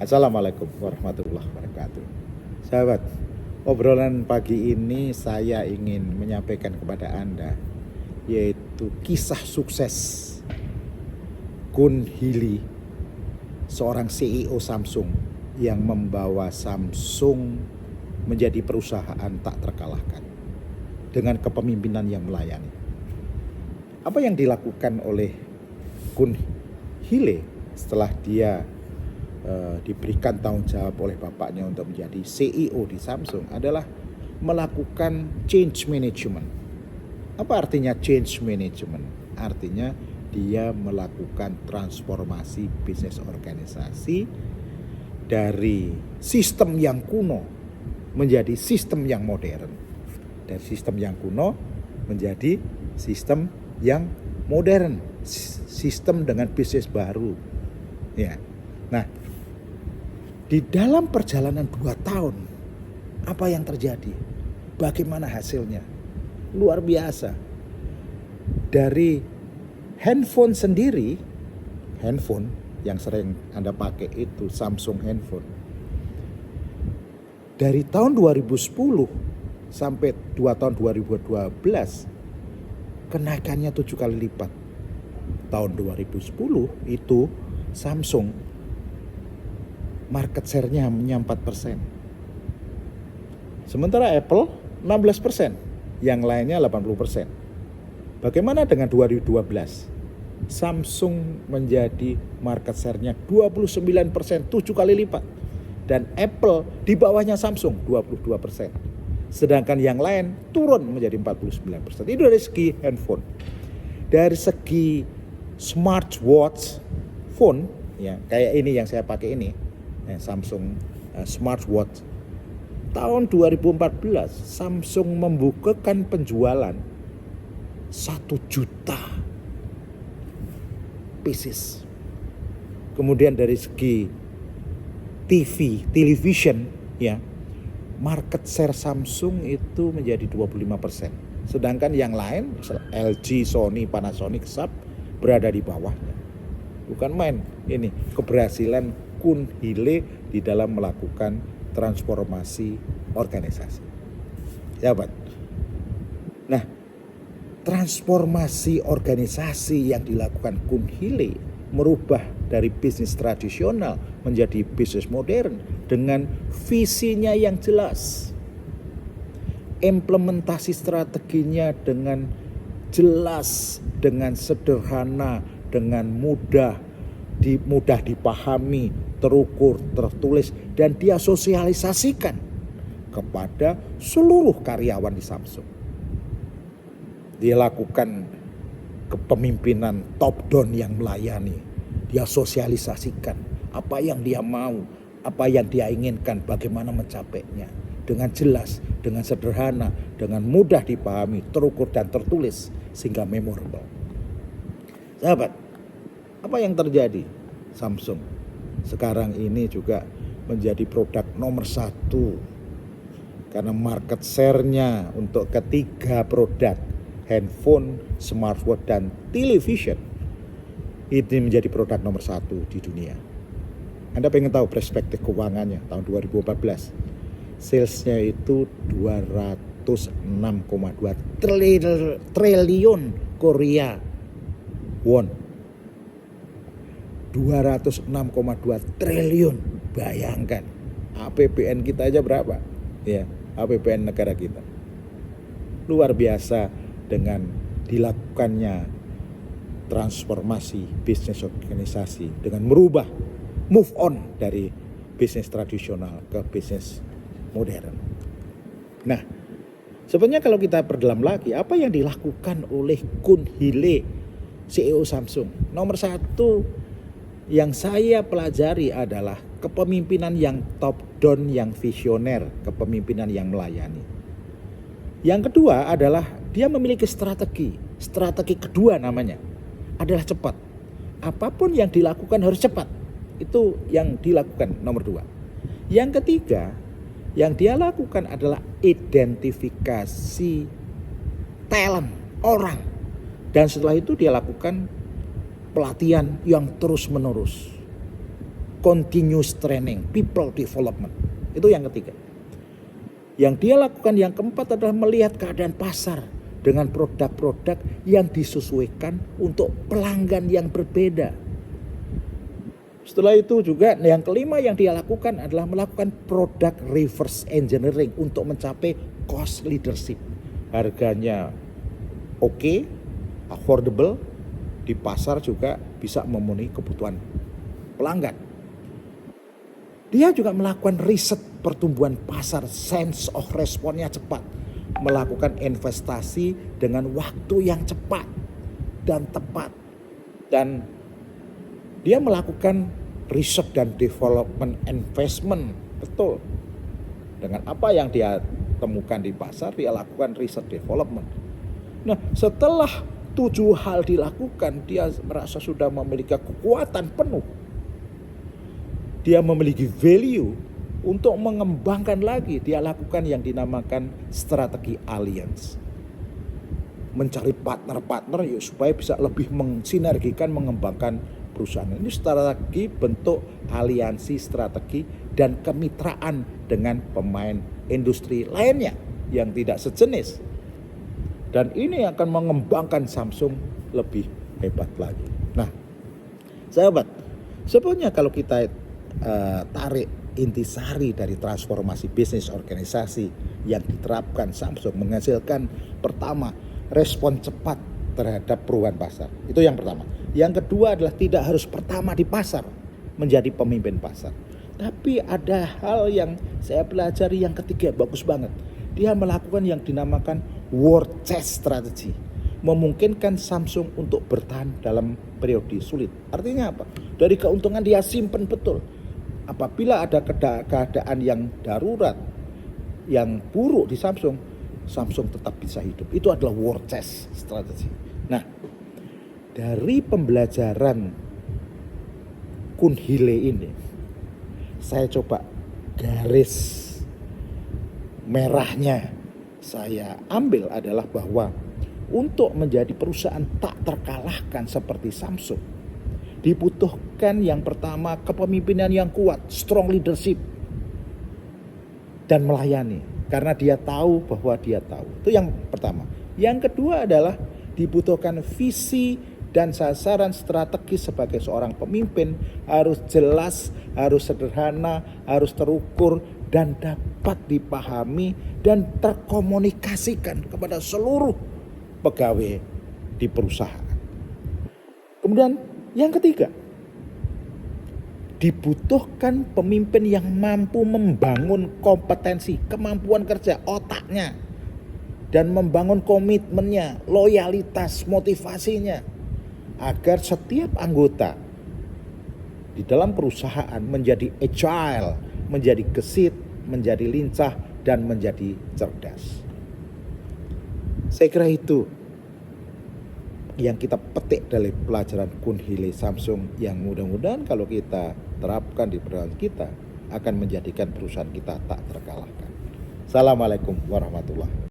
Assalamualaikum warahmatullahi wabarakatuh. Sahabat, obrolan pagi ini saya ingin menyampaikan kepada Anda yaitu kisah sukses Kun Hee, seorang CEO Samsung yang membawa Samsung menjadi perusahaan tak terkalahkan dengan kepemimpinan yang melayani. Apa yang dilakukan oleh Kun Hee setelah dia diberikan tanggung jawab oleh bapaknya untuk menjadi CEO di Samsung adalah melakukan change management. Apa artinya change management? Artinya dia melakukan transformasi bisnis organisasi dari sistem yang kuno menjadi sistem yang modern. Dari sistem yang kuno menjadi sistem yang modern, sistem dengan bisnis baru. Ya. Nah, di dalam perjalanan 2 tahun, apa yang terjadi? Bagaimana hasilnya? Luar biasa. Dari handphone sendiri, handphone yang sering Anda pakai itu Samsung handphone. Dari tahun 2010 sampai 2 tahun 2012, kenaikannya 7 kali lipat. Tahun 2010 itu Samsung market share-nya hanya 4%. Sementara Apple 16%, yang lainnya 80%. Bagaimana dengan 2012? Samsung menjadi market share-nya 29%, 7 kali lipat. Dan Apple di bawahnya Samsung 22%. Sedangkan yang lain turun menjadi 49%. Itu dari segi handphone. Dari segi smartwatch phone, ya kayak ini yang saya pakai ini, Samsung smartwatch. Tahun 2014 Samsung membukakan penjualan 1 juta pieces. Kemudian dari segi television, ya, market share Samsung itu menjadi 25%. Sedangkan yang lain LG, Sony, Panasonic, Sharp berada di bawahnya. Bukan main ini keberhasilan Kun Hee di dalam melakukan transformasi organisasi. Sahabat. Nah, transformasi organisasi yang dilakukan Kun Hee merubah dari bisnis tradisional menjadi bisnis modern dengan visinya yang jelas. Implementasi strateginya dengan jelas, dengan sederhana, dengan mudah dipahami, terukur, tertulis, dan dia sosialisasikan kepada seluruh karyawan di Samsung. Dia lakukan kepemimpinan top down yang melayani. Dia sosialisasikan apa yang dia mau, apa yang dia inginkan, bagaimana mencapainya. Dengan jelas, dengan sederhana, dengan mudah dipahami, terukur dan tertulis sehingga memorable. Sahabat, apa yang terjadi? Samsung sekarang ini juga menjadi produk nomor 1 karena market share-nya untuk ketiga produk handphone, smartwatch, dan television ini menjadi produk nomor 1 di dunia. Anda pengen tahu perspektif keuangannya tahun 2014? Salesnya itu 206,2 triliun Korea won. 206,2 triliun. Bayangkan APBN kita aja berapa? Ya, APBN negara kita. Luar biasa dengan dilakukannya transformasi bisnis organisasi dengan merubah, move on dari bisnis tradisional ke bisnis modern. Nah, sebenarnya kalau kita perdalam lagi, apa yang dilakukan oleh Kun Hee, CEO Samsung? Nomor 1 yang saya pelajari adalah kepemimpinan yang top down, yang visioner, kepemimpinan yang melayani. Yang kedua adalah dia memiliki strategi. Strategi kedua namanya adalah cepat. Apapun yang dilakukan harus cepat. Itu yang dilakukan nomor 2. Yang ketiga yang dia lakukan adalah identifikasi talent orang. Dan setelah itu dia lakukan pelatihan yang terus menerus. continuous training, people development. Itu yang ketiga. Yang dia lakukan yang keempat adalah melihat keadaan pasar dengan produk-produk yang disesuaikan untuk pelanggan yang berbeda. Setelah itu juga yang kelima yang dia lakukan adalah melakukan product reverse engineering untuk mencapai cost leadership. Harganya oke, affordable, di pasar juga bisa memenuhi kebutuhan pelanggan. Dia juga melakukan riset pertumbuhan pasar, sense of responnya cepat, melakukan investasi dengan waktu yang cepat dan tepat, dan dia melakukan riset dan development investment, betul. Dengan apa yang dia temukan di pasar, dia lakukan riset development. Nah, setelah 7 hal dilakukan, dia merasa sudah memiliki kekuatan penuh. Dia memiliki value untuk mengembangkan lagi. Dia lakukan yang dinamakan strategi alliance. Mencari partner-partner supaya bisa lebih mensinergikan, mengembangkan perusahaan. Ini strategi bentuk aliansi strategi dan kemitraan dengan pemain industri lainnya yang tidak sejenis. Dan ini akan mengembangkan Samsung lebih hebat lagi. Nah, sahabat, sebenarnya kalau kita tarik intisari dari transformasi bisnis organisasi yang diterapkan Samsung menghasilkan pertama, respon cepat terhadap perubahan pasar. Itu yang pertama. Yang kedua adalah tidak harus pertama di pasar menjadi pemimpin pasar. Tapi ada hal yang saya pelajari yang ketiga, bagus banget. Dia melakukan yang dinamakan war chest strategy. Memungkinkan Samsung untuk bertahan dalam periode sulit. Artinya apa? Dari keuntungan dia simpen betul. Apabila ada keadaan yang darurat, yang buruk di Samsung, Samsung tetap bisa hidup. Itu adalah war chest strategy. Nah, dari pembelajaran Kunhile ini, saya coba garis merahnya saya ambil adalah bahwa untuk menjadi perusahaan tak terkalahkan seperti Samsung, dibutuhkan yang pertama kepemimpinan yang kuat, strong leadership, dan melayani. Karena dia tahu bahwa dia tahu. Itu yang pertama. Yang kedua adalah dibutuhkan visi dan sasaran strategis sebagai seorang pemimpin harus jelas, harus sederhana, harus terukur, dan dapat dipahami dan terkomunikasikan kepada seluruh pegawai di perusahaan. Kemudian yang ketiga, dibutuhkan pemimpin yang mampu membangun kompetensi, kemampuan kerja, otaknya, dan membangun komitmennya, loyalitas, motivasinya, agar setiap anggota di dalam perusahaan menjadi agile, menjadi gesit, menjadi lincah, dan menjadi cerdas. Saya kira itu yang kita petik dari pelajaran Kunhile Samsung, yang mudah-mudahan kalau kita terapkan di perusahaan kita akan menjadikan perusahaan kita tak terkalahkan. Assalamualaikum warahmatullahi wabarakatuh.